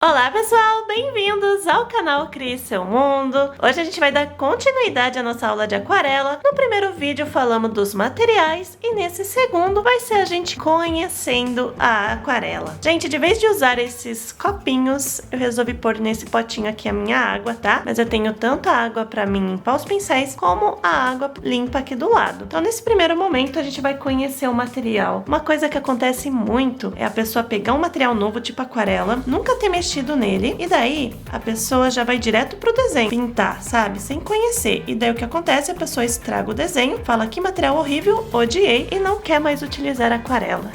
Olá pessoal, bem-vindos ao canal Crie Seu Mundo. Hoje a gente vai dar continuidade à nossa aula de aquarela. No primeiro vídeo falamos dos materiais e nesse segundo vai ser a gente conhecendo a aquarela. Gente, de vez de usar esses copinhos, eu resolvi pôr nesse potinho aqui a minha água, tá? Mas eu tenho tanto a água pra mim limpar os pincéis como a água limpa aqui do lado. Então nesse primeiro momento a gente vai conhecer o material. Uma coisa que acontece muito é a pessoa pegar um material novo tipo aquarela, nunca ter mexido nele, e daí a pessoa já vai direto pro desenho, pintar, sabe? Sem conhecer. E daí o que acontece? A pessoa estraga o desenho, fala que material horrível, odiei, e não quer mais utilizar aquarela.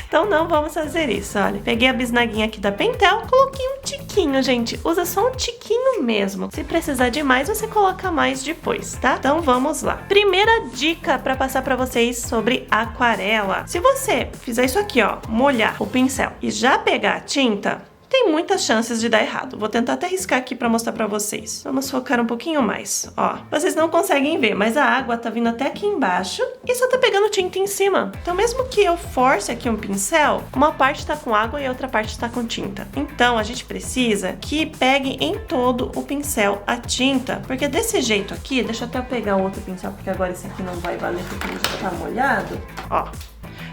Então não vamos fazer isso, olha. Peguei a bisnaguinha aqui da Pentel, coloquei um tiquinho, gente. Usa só um tiquinho mesmo. Se precisar de mais, você coloca mais depois, tá? Então vamos lá. Primeira dica para passar para vocês sobre aquarela. Se você fizer isso aqui, ó, molhar o pincel e já pegar a tinta, tem muitas chances de dar errado. Vou tentar até riscar aqui pra mostrar pra vocês. Vamos focar um pouquinho mais, ó. Vocês não conseguem ver, mas a água tá vindo até aqui embaixo e só tá pegando tinta em cima. Então mesmo que eu force aqui um pincel, uma parte tá com água e a outra parte tá com tinta. Então a gente precisa que pegue em todo o pincel a tinta, porque desse jeito aqui, deixa eu até pegar outro pincel, porque agora esse aqui não vai valer porque ele já tá molhado, ó.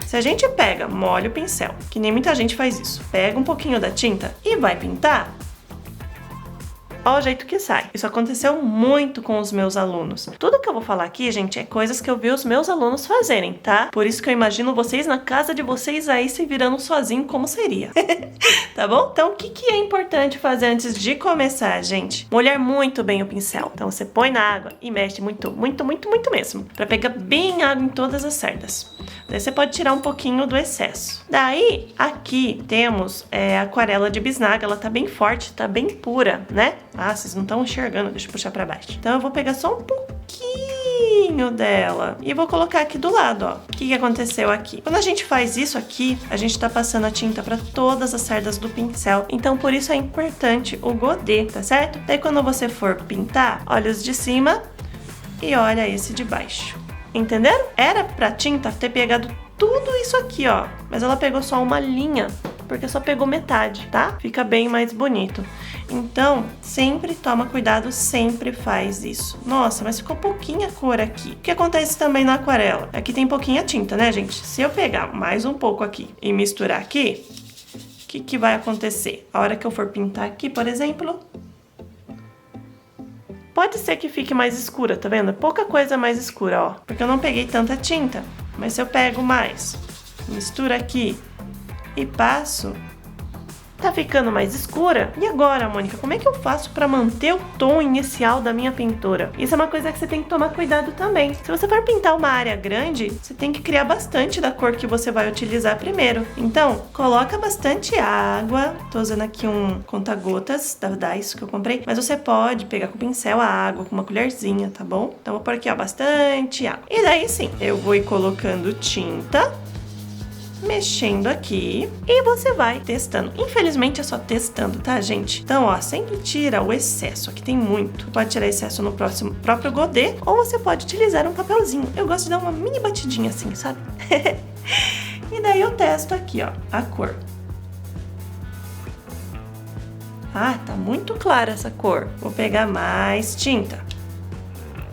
Se a gente pega, molha o pincel, que nem muita gente faz isso, pega um pouquinho da tinta e vai pintar, olha o jeito que sai. Isso aconteceu muito com os meus alunos. Tudo que eu vou falar aqui, gente, é coisas que eu vi os meus alunos fazerem, tá? Por isso que eu imagino vocês na casa de vocês aí se virando sozinho como seria. Tá bom? Então, o que é importante fazer antes de começar, gente? Molhar muito bem o pincel. Então, você põe na água e mexe muito, muito, muito, muito mesmo, pra pegar bem água em todas as cerdas. Daí você pode tirar um pouquinho do excesso. Daí, aqui temos a aquarela de bisnaga. Ela tá bem forte, tá bem pura, né? Ah, vocês não estão enxergando, deixa eu puxar pra baixo. Então eu vou pegar só um pouquinho dela e vou colocar aqui do lado, ó. O que aconteceu aqui? Quando a gente faz isso aqui, a gente tá passando a tinta pra todas as cerdas do pincel. Então por isso é importante o godê, tá certo? Daí quando você for pintar, olha os de cima e olha esse de baixo. Entenderam? Era pra tinta ter pegado tudo isso aqui, ó. Mas ela pegou só uma linha, porque só pegou metade, tá? Fica bem mais bonito. Então, sempre toma cuidado, sempre faz isso. Nossa, mas ficou pouquinha cor aqui. O que acontece também na aquarela? Aqui tem pouquinha tinta, né, gente? Se eu pegar mais um pouco aqui e misturar aqui, o que vai acontecer? A hora que eu for pintar aqui, por exemplo, pode ser que fique mais escura, tá vendo? Pouca coisa mais escura, ó. Porque eu não peguei tanta tinta. Mas se eu pego mais, misturo aqui e passo, tá ficando mais escura. E agora, Mônica, como é que eu faço pra manter o tom inicial da minha pintura? Isso é uma coisa que você tem que tomar cuidado também. Se você for pintar uma área grande, você tem que criar bastante da cor que você vai utilizar primeiro. Então, coloca bastante água. Tô usando aqui um conta-gotas da Daiso que eu comprei. Mas você pode pegar com o pincel a água, com uma colherzinha, tá bom? Então, vou pôr aqui, ó, bastante água. E daí sim, eu vou ir colocando tinta, mexendo aqui, e você vai testando. Infelizmente é só testando, tá, gente? Então, ó, sempre tira o excesso. Aqui tem muito. Pode tirar excesso no próprio godê, ou você pode utilizar um papelzinho. Eu gosto de dar uma mini batidinha assim, sabe? E daí eu testo aqui, ó, a cor. Ah, tá muito clara essa cor. Vou pegar mais tinta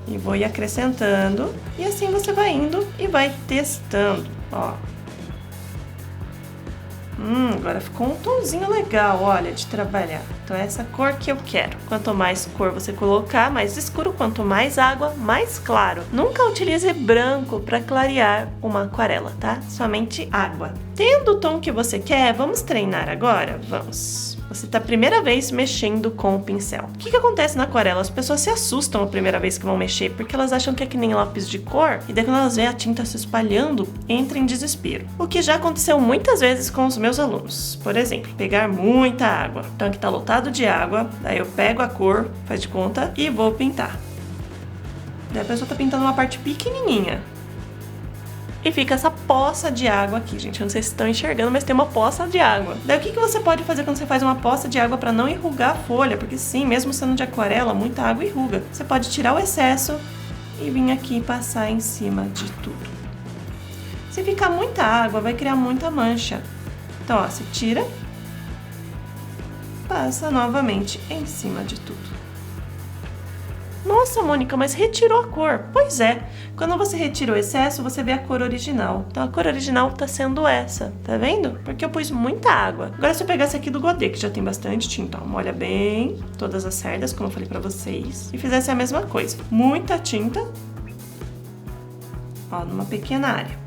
e vou ir acrescentando, e assim você vai indo e vai testando, ó. Agora ficou um tonzinho legal, olha, de trabalhar. Então é essa cor que eu quero. Quanto mais cor você colocar, mais escuro. Quanto mais água, mais claro. Nunca utilize branco para clarear uma aquarela, tá? Somente água. Tendo o tom que você quer, vamos treinar agora? Vamos. Você tá a primeira vez mexendo com o pincel. O que acontece na aquarela? As pessoas se assustam a primeira vez que vão mexer, porque elas acham que é que nem lápis de cor, e daí quando elas veem a tinta se espalhando, entra em desespero. O que já aconteceu muitas vezes com os meus alunos. Por exemplo, pegar muita água. Então aqui tá lotado de água, daí eu pego a cor, faz de conta, e vou pintar. Daí a pessoa tá pintando uma parte pequenininha. E fica essa poça de água aqui, gente. Eu não sei se estão enxergando, mas tem uma poça de água. Daí o que você pode fazer quando você faz uma poça de água para não enrugar a folha? Porque sim, mesmo sendo de aquarela, muita água enruga. Você pode tirar o excesso e vir aqui e passar em cima de tudo. Se ficar muita água, vai criar muita mancha. Então, ó, você tira passa novamente em cima de tudo. Nossa, Mônica, mas retirou a cor. Pois é, quando você retira o excesso, você vê a cor original. Então a cor original tá sendo essa, tá vendo? Porque eu pus muita água. Agora se eu pegasse aqui do Godê, que já tem bastante tinta, ó, molha bem todas as cerdas, como eu falei pra vocês, e fizesse a mesma coisa. Muita tinta, ó, numa pequena área.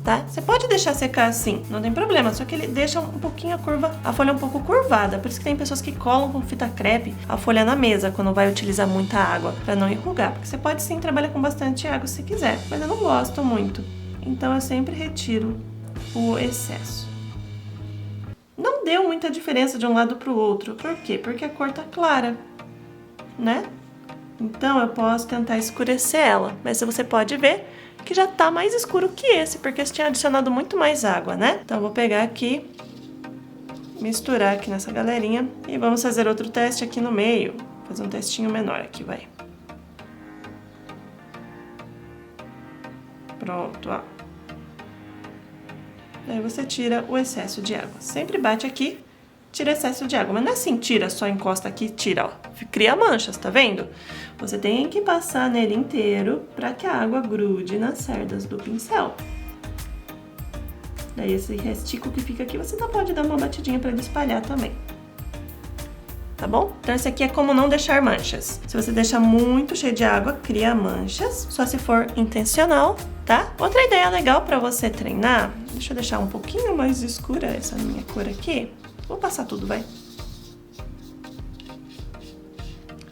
Tá? Você pode deixar secar assim, não tem problema, só que ele deixa um pouquinho a folha um pouco curvada, por isso que tem pessoas que colam com fita crepe a folha na mesa quando vai utilizar muita água, para não enrugar, porque você pode sim trabalhar com bastante água se quiser, mas eu não gosto muito, então eu sempre retiro o excesso. Não deu muita diferença de um lado para o outro, por quê? Porque a cor tá clara, né? Então eu posso tentar escurecer ela, mas você pode ver que já tá mais escuro que esse, porque você tinha adicionado muito mais água, né? Então eu vou pegar aqui, misturar aqui nessa galerinha e vamos fazer outro teste aqui no meio. Fazer um testinho menor aqui, vai. Pronto, ó. Daí você tira o excesso de água. Sempre bate aqui, tira excesso de água. Mas não é assim, tira, só encosta aqui e tira, ó. Cria manchas, tá vendo? Você tem que passar nele inteiro para que a água grude nas cerdas do pincel. Daí esse restico que fica aqui, você pode dar uma batidinha para ele espalhar também. Tá bom? Então esse aqui é como não deixar manchas. Se você deixar muito cheio de água, cria manchas, só se for intencional, tá? Outra ideia legal para você treinar, deixa eu deixar um pouquinho mais escura essa minha cor aqui. Vou passar tudo, vai.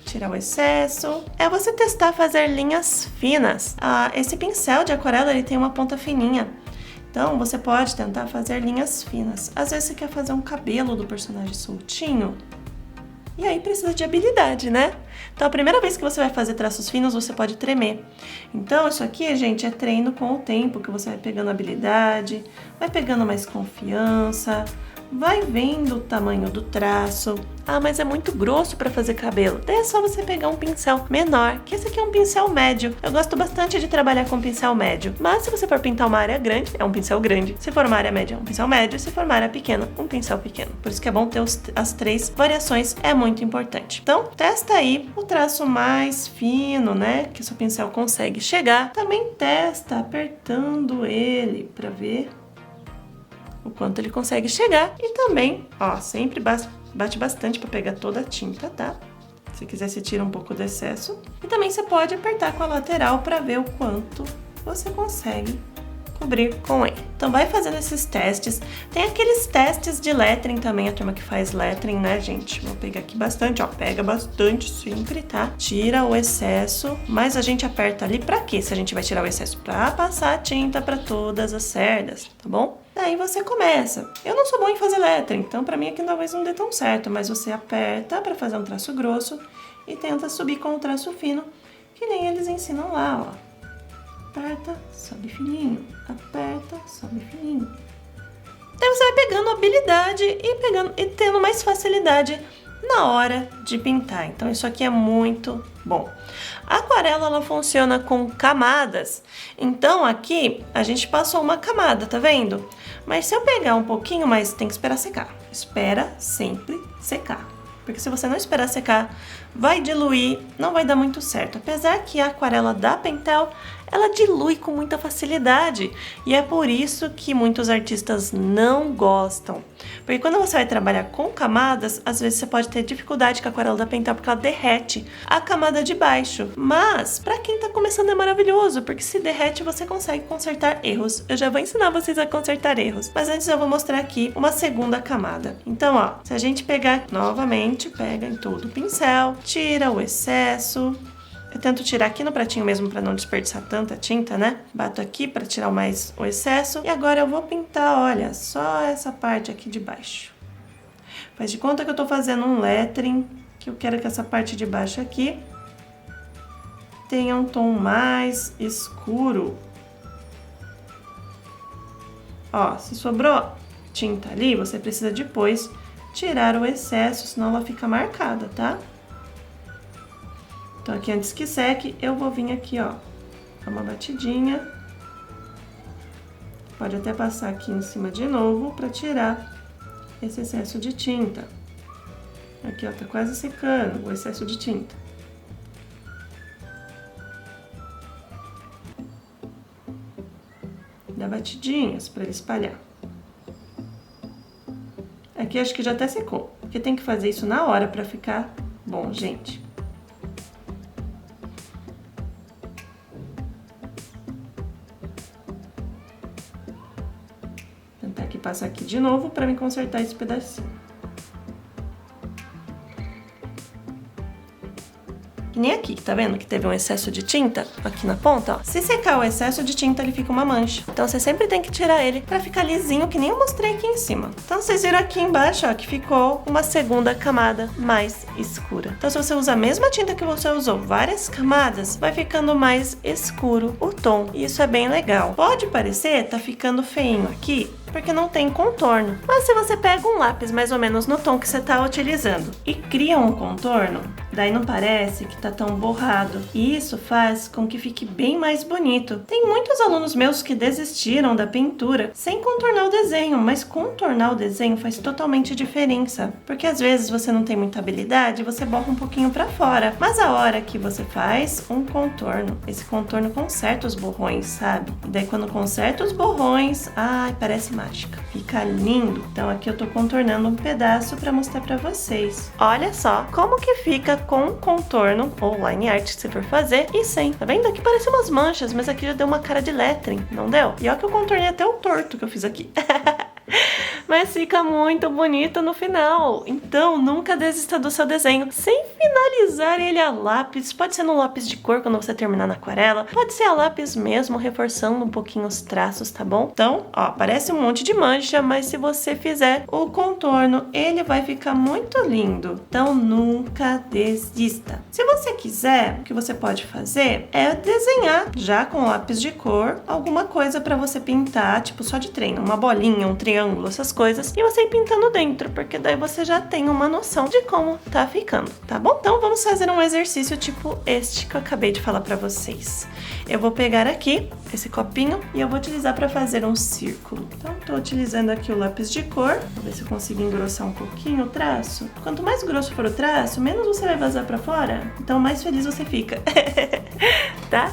Tirar o excesso. É você testar fazer linhas finas. Esse pincel de aquarela, ele tem uma ponta fininha. Então, você pode tentar fazer linhas finas. Às vezes você quer fazer um cabelo do personagem soltinho. E aí precisa de habilidade, né? Então, a primeira vez que você vai fazer traços finos, você pode tremer. Então, isso aqui, gente, é treino com o tempo, que você vai pegando habilidade, vai pegando mais confiança, vai vendo o tamanho do traço. Ah, mas é muito grosso para fazer cabelo. Daí é só você pegar um pincel menor, que esse aqui é um pincel médio. Eu gosto bastante de trabalhar com pincel médio. Mas se você for pintar uma área grande, é um pincel grande. Se for uma área média, é um pincel médio. Se for uma área pequena, um pincel pequeno. Por isso que é bom ter as três variações, é muito importante. Então, testa aí o traço mais fino, né? Que o seu pincel consegue chegar. Também testa apertando ele para ver o quanto ele consegue chegar. E também, ó, sempre bate bastante para pegar toda a tinta, tá? Se quiser, você tira um pouco do excesso. E também você pode apertar com a lateral para ver o quanto você consegue cobrir com ele. Então vai fazendo esses testes. Tem aqueles testes de lettering também, a turma que faz lettering, né, gente? Vou pegar aqui bastante, ó, pega bastante sempre, tá? Tira o excesso, mas a gente aperta ali pra quê? Se a gente vai tirar o excesso pra passar a tinta pra todas as cerdas, tá bom? Daí você começa. Eu não sou bom em fazer lettering, então pra mim aqui talvez não dê tão certo, mas você aperta pra fazer um traço grosso e tenta subir com o traço fino, que nem eles ensinam lá, ó. Aperta, sobe fininho, aperta, sobe fininho. Daí você vai pegando habilidade e tendo mais facilidade na hora de pintar. Então isso aqui é muito bom. A aquarela, ela funciona com camadas. Então aqui a gente passou uma camada, tá vendo? Mas se eu pegar um pouquinho mais, tem que esperar secar. Espera sempre secar. Porque se você não esperar secar, vai diluir, não vai dar muito certo. Apesar que a aquarela da Pentel, ela dilui com muita facilidade. E é por isso que muitos artistas não gostam. Porque quando você vai trabalhar com camadas, às vezes você pode ter dificuldade com a aquarela da Pentel, porque ela derrete a camada de baixo. Mas, pra quem tá começando é maravilhoso, porque se derrete, você consegue consertar erros. Eu já vou ensinar vocês a consertar erros. Mas antes eu vou mostrar aqui uma segunda camada. Então, ó, se a gente pegar novamente, pega em todo o pincel, tira o excesso. Eu tento tirar aqui no pratinho mesmo para não desperdiçar tanta tinta, né? Bato aqui para tirar o excesso. E agora eu vou pintar, olha, só essa parte aqui de baixo. Faz de conta que eu tô fazendo um lettering, que eu quero que essa parte de baixo aqui tenha um tom mais escuro. Ó, se sobrou tinta ali, você precisa depois tirar o excesso, senão ela fica marcada, tá? Então aqui antes que seque, eu vou vir aqui, ó, dar uma batidinha. Pode até passar aqui em cima de novo para tirar esse excesso de tinta. Aqui, ó, tá quase secando o excesso de tinta. Dá batidinhas para ele espalhar. Aqui acho que já até secou, porque tem que fazer isso na hora para ficar bom, gente. Vou tentar aqui passar aqui de novo para me consertar esse pedacinho. Que nem aqui, tá vendo que teve um excesso de tinta aqui na ponta, ó. Se secar o excesso de tinta, ele fica uma mancha. Então você sempre tem que tirar ele pra ficar lisinho, que nem eu mostrei aqui em cima. Então vocês viram aqui embaixo, ó, que ficou uma segunda camada mais escura. Então se você usa a mesma tinta que você usou, várias camadas, vai ficando mais escuro o tom. E isso é bem legal. Pode parecer tá ficando feinho aqui, porque não tem contorno. Mas se você pega um lápis mais ou menos no tom que você tá utilizando e cria um contorno, daí não parece que tá tão borrado. E isso faz com que fique bem mais bonito. Tem muitos alunos meus que desistiram da pintura sem contornar o desenho, mas contornar o desenho faz totalmente diferença. Porque às vezes você não tem muita habilidade e você borra um pouquinho pra fora. Mas a hora que você faz um contorno, esse contorno conserta os borrões, sabe? E daí quando conserta os borrões, ai, parece mágica. Fica lindo. Então aqui eu tô contornando um pedaço pra mostrar pra vocês. Olha só como que fica com contorno ou line art se for fazer e sem. Tá vendo? Aqui parece umas manchas, mas aqui já deu uma cara de lettering, não deu? E olha que eu contornei até o torto que eu fiz aqui. Mas fica muito bonito no final. Então, nunca desista do seu desenho sem finalizar ele a lápis. Pode ser no lápis de cor quando você terminar na aquarela. Pode ser a lápis mesmo, reforçando um pouquinho os traços, tá bom? Então, ó, parece um monte de mancha, mas se você fizer o contorno, ele vai ficar muito lindo. Então, nunca desista. Se você quiser, o que você pode fazer é desenhar, já com lápis de cor, alguma coisa pra você pintar, tipo só de treino. Uma bolinha, um triângulo, essas coisas. E você ir pintando dentro, porque daí você já tem uma noção de como tá ficando, tá bom? Então vamos fazer um exercício tipo este que eu acabei de falar pra vocês. Eu vou pegar aqui esse copinho e eu vou utilizar pra fazer um círculo. Então tô utilizando aqui o lápis de cor, vou ver se eu consigo engrossar um pouquinho o traço. Quanto mais grosso for o traço, menos você vai vazar pra fora, então mais feliz você fica. Tá?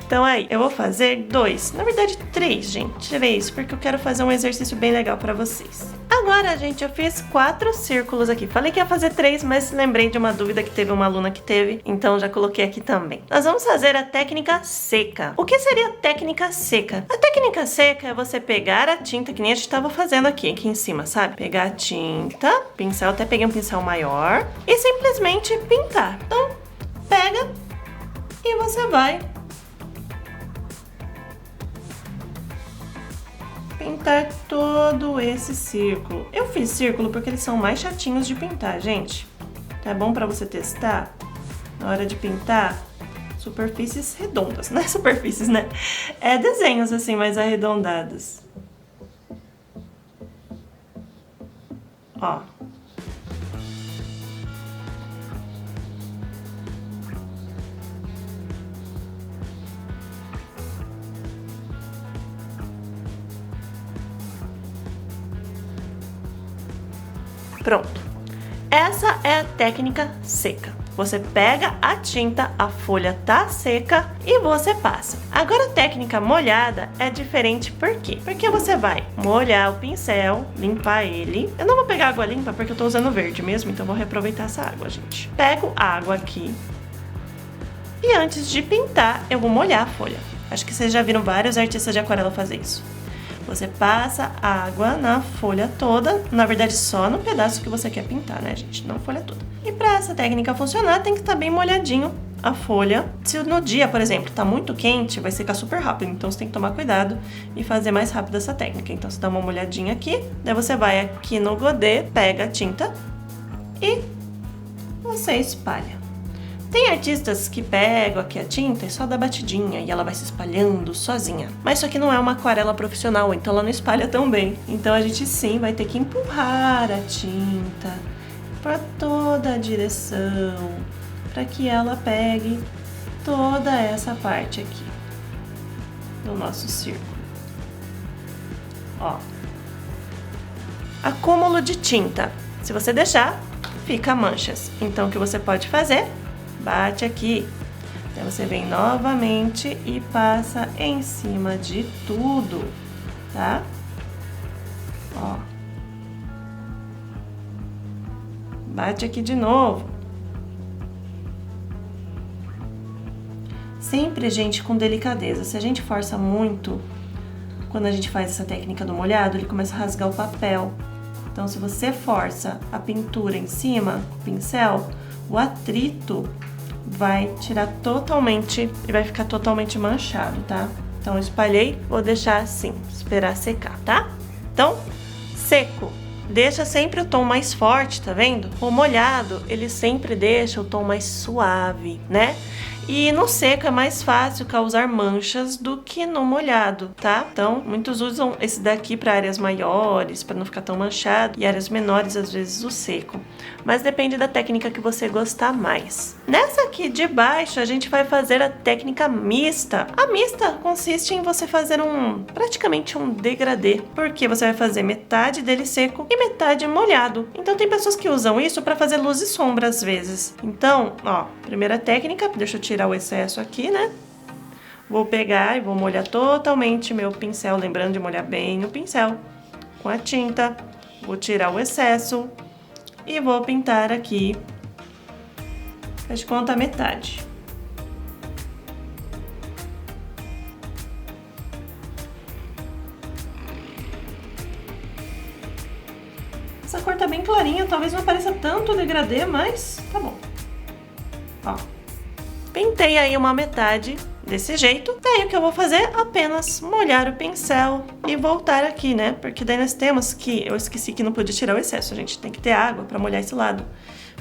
Então aí, eu vou fazer 2, na verdade 3, gente. 3, porque eu quero fazer um exercício bem legal pra vocês. Agora, gente, eu fiz 4 círculos aqui. Falei que ia fazer 3, mas lembrei de uma dúvida que teve uma aluna que teve, então já coloquei aqui também. Nós vamos fazer a técnica seca. O que seria a técnica seca? A técnica seca é você pegar a tinta, que nem a gente estava fazendo aqui em cima, sabe? Pegar a tinta, pincel, até peguei um pincel maior, e simplesmente pintar. Então, pega e você vai pintar todo esse círculo. Eu fiz círculo porque eles são mais chatinhos de pintar, gente. Tá bom pra você testar na hora de pintar superfícies redondas, não é superfícies, né? É desenhos assim mais arredondados. Ó. Pronto. Essa é a técnica seca. Você pega a tinta, a folha tá seca e você passa. Agora a técnica molhada é diferente, por quê? Porque você vai molhar o pincel, limpar ele. Eu não vou pegar água limpa porque eu tô usando verde mesmo, então vou reaproveitar essa água, gente. Pego a água aqui e antes de pintar eu vou molhar a folha. Acho que vocês já viram vários artistas de aquarela fazer isso. Você passa água na folha toda, na verdade só no pedaço que você quer pintar, né, gente? Não a folha toda. E para essa técnica funcionar, tem que estar bem molhadinho a folha. Se no dia, por exemplo, tá muito quente, vai secar super rápido, então você tem que tomar cuidado e fazer mais rápido essa técnica. Então você dá uma molhadinha aqui, daí você vai aqui no godê, pega a tinta e você espalha. Tem artistas que pegam aqui a tinta e só dá batidinha e ela vai se espalhando sozinha. Mas isso aqui não é uma aquarela profissional, então ela não espalha tão bem. Então a gente sim vai ter que empurrar a tinta para toda a direção, para que ela pegue toda essa parte aqui do nosso círculo. Ó. acúmulo de tinta. Se você deixar, fica manchas. Então, o que você pode fazer? Bate aqui. Aí você vem novamente e passa em cima de tudo, tá? Ó. Bate aqui de novo. Sempre, gente, com delicadeza. Se a gente força muito, quando a gente faz essa técnica do molhado, ele começa a rasgar o papel. Então, se você força a pintura em cima, com o pincel, o atrito vai tirar totalmente e vai ficar totalmente manchado, tá? Então, eu espalhei, vou deixar assim, esperar secar, tá? Então, seco. Deixa sempre o tom mais forte, tá vendo? O molhado, ele sempre deixa o tom mais suave, né? E no seco é mais fácil causar manchas do que no molhado, tá? Então, muitos usam esse daqui para áreas maiores, para não ficar tão manchado, e áreas menores, às vezes, o seco. Mas depende da técnica que você gostar mais. Nessa aqui de baixo, a gente vai fazer a técnica mista. A mista consiste em você fazer praticamente um degradê, porque você vai fazer metade dele seco e metade molhado. Então, tem pessoas que usam isso para fazer luz e sombra, às vezes. Então, ó, primeira técnica, deixa eu tirar o excesso aqui, né? Vou pegar e vou molhar totalmente meu pincel, lembrando de molhar bem o pincel com a tinta. Vou tirar o excesso e vou pintar aqui, faz de conta, a metade. Essa cor tá bem clarinha, talvez não pareça tanto degradê, mas tá bom. Ó. Pintei aí uma metade desse jeito. Daí o que eu vou fazer? Apenas molhar o pincel e voltar aqui, né? Porque daí nós temos que... Eu esqueci que não podia tirar o excesso, a gente tem que ter água para molhar esse lado.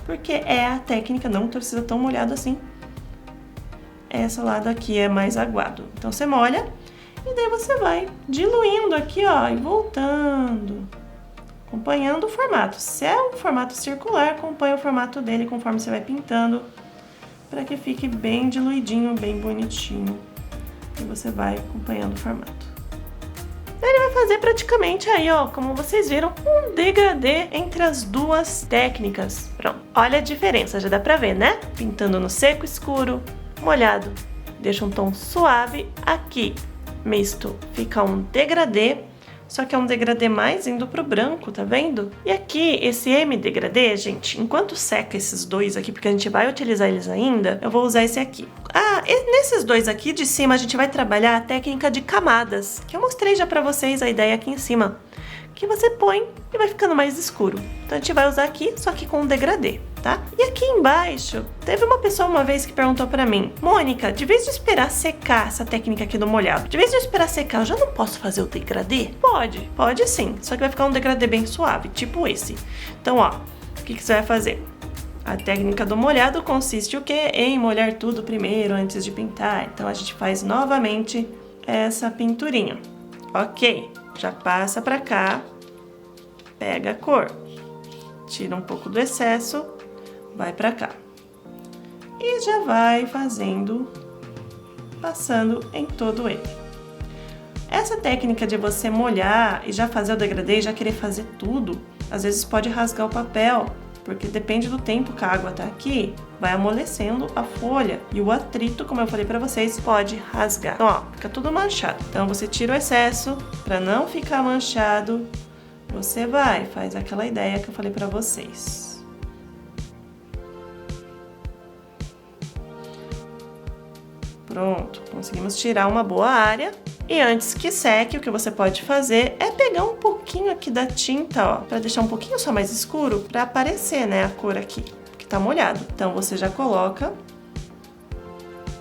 Porque é a técnica, não precisa tão molhado assim. Esse lado aqui é mais aguado. Então você molha e daí você vai diluindo aqui, ó, e voltando. Acompanhando o formato. Se é um formato circular, acompanha o formato dele conforme você vai pintando, para que fique bem diluidinho, bem bonitinho. E você vai acompanhando o formato. Ele vai fazer praticamente aí, ó, como vocês viram, um degradê entre as duas técnicas. Pronto, olha a diferença, já dá pra ver, né? Pintando no seco escuro, molhado, deixa um tom suave. Aqui, misto, fica um degradê. Só que é um degradê mais indo pro branco, tá vendo? E aqui, esse M-degradê, gente, enquanto seca esses dois aqui, porque a gente vai utilizar eles ainda, eu vou usar esse aqui. Ah, e nesses dois aqui de cima, a gente vai trabalhar a técnica de camadas, que eu mostrei já pra vocês a ideia aqui em cima. Que você põe e vai ficando mais escuro. Então a gente vai usar aqui, só que com um degradê, tá? E aqui embaixo, teve uma pessoa uma vez que perguntou pra mim: Mônica, de vez de esperar secar essa técnica aqui do molhado, de vez de eu esperar secar, eu já não posso fazer o degradê? Pode sim, só que vai ficar um degradê bem suave, tipo esse. Então, ó, o que você vai fazer? A técnica do molhado consiste o quê? Em molhar tudo primeiro antes de pintar. Então a gente faz novamente essa pinturinha. Ok, já passa pra cá, pega a cor, tira um pouco do excesso, vai pra cá. E já vai fazendo, passando em todo ele. Essa técnica de você molhar e já fazer o degradê e já querer fazer tudo, às vezes pode rasgar o papel, porque depende do tempo que a água tá aqui, vai amolecendo a folha e o atrito, como eu falei pra vocês, pode rasgar. Então, ó, fica tudo manchado. Então, você tira o excesso, pra não ficar manchado, você faz aquela ideia que eu falei pra vocês. Pronto, conseguimos tirar uma boa área. E antes que seque, o que você pode fazer é pegar um pouquinho aqui da tinta, ó, pra deixar um pouquinho só mais escuro, pra aparecer, né, a cor aqui, que tá molhado. Então, você já coloca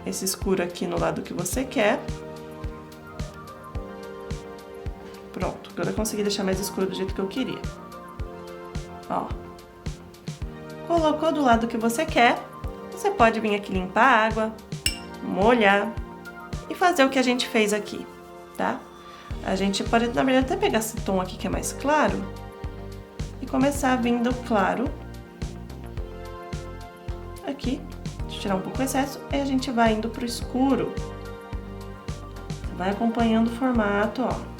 esse escuro aqui no lado que você quer. Pronto, agora eu consegui deixar mais escuro do jeito que eu queria. Ó. Colocou do lado que você quer, você pode vir aqui limpar a água, molhar e fazer o que a gente fez aqui, tá? A gente pode, na verdade, até pegar esse tom aqui que é mais claro e começar vindo claro aqui. Deixa eu tirar um pouco o excesso e a gente vai indo pro escuro. Vai acompanhando o formato, ó.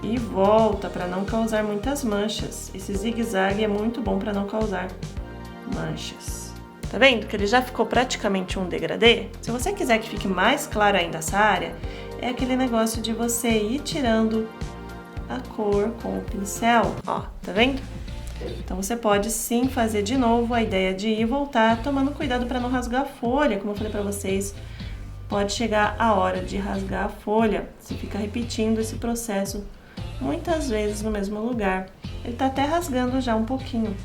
e volta para não causar muitas manchas. Esse zigue-zague é muito bom para não causar manchas. Tá vendo que ele já ficou praticamente um degradê? Se você quiser que fique mais claro ainda essa área, é aquele negócio de você ir tirando a cor com o pincel. Ó, tá vendo? Então você pode sim fazer de novo a ideia de ir e voltar, tomando cuidado para não rasgar a folha. Como eu falei para vocês, pode chegar a hora de rasgar a folha. Você fica repetindo esse processo muitas vezes no mesmo lugar. Ele tá até rasgando já um pouquinho,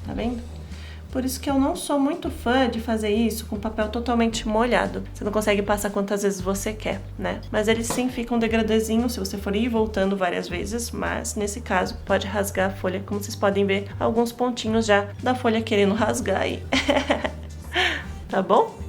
tá vendo? Por isso que eu não sou muito fã de fazer isso com papel totalmente molhado. Você não consegue passar quantas vezes você quer, né? Mas ele sim fica um degradêzinho se você for ir voltando várias vezes, mas nesse caso pode rasgar a folha, como vocês podem ver, alguns pontinhos já da folha querendo rasgar aí. Tá bom?